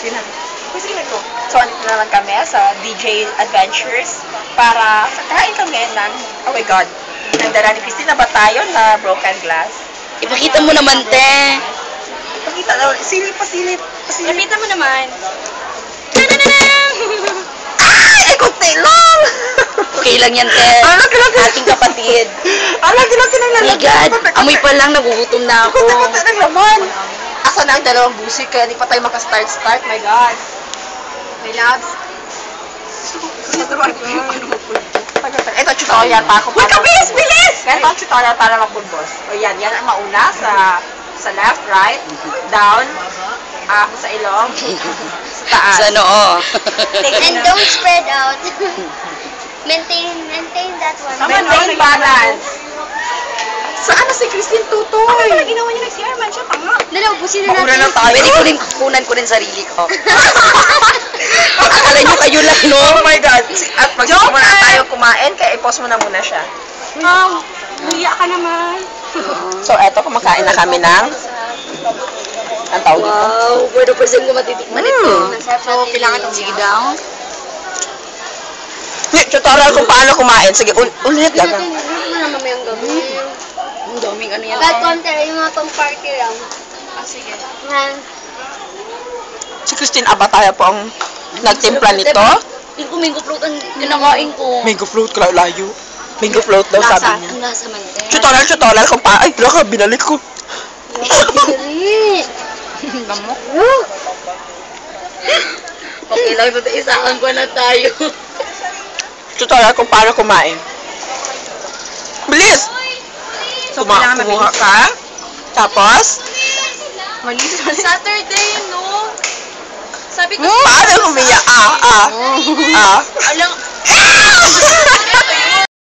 Sige na. Sige na ko. So, andito naman kami sa DJ Adventures para kain kami ng, oh my God, nagdala ni Christine na ba tayo na broken glass? Ipakita mo naman, te. Ipakita na, silip. Ipakita mo naman. Ay, kunti lang! Okay lang yan, te. Ating kapatid. Lagi ng Oh my God, amoy pa lang, nagugutom na ako. Kunti ng laman. Asa na ang dalawang busi kaya di pa tayo makastart. My God. My loves. Ito tutorial pa ako. Wait, bilis! Ito tutorial para mapulbos. O yan ang mauna sa left, right, down, sa ilong, sa taas. Sa noo. And don't spread out. maintain that one. Maintain balance. Saan na si Christine Tutoy? Ano ginawa niya nag-CR man siya? Tanga. Ubusin na Mauna natin. lang tayo. Pwede kunan ko rin sarili ko. Akala nyo kayo lang, no? Oh my God. At magsimula na tayo kumain, kaya i-pause mo na muna siya. Huya ka naman. So, eto, kumakain na kami ng ang tawag dito. Wow, pwede ko matitikman ito. So, kailangan itong Sige daw. Tutorial kung paano kumain. Sige, ulit lang. Ano na mamayang gabi? Ang daming ano yan. Kahit konti, yung mga pang-party lang. Sige. Si Christine Abataya po ang nagtimpla nito. Yung mango float ang kinakain ko. Mango float, layo. Mango float daw, sabi niya. Ang lasa man, te. Tutorial kung paano. Ay, laka, binalik ko. Lamok. Okay lang, isaan ko na tayo. Tutorial kung paano kumain. Bilis! So, kailangan Kumuha ka. Tapos, Saturday, no? Sabi ko, paano kumiya? Alam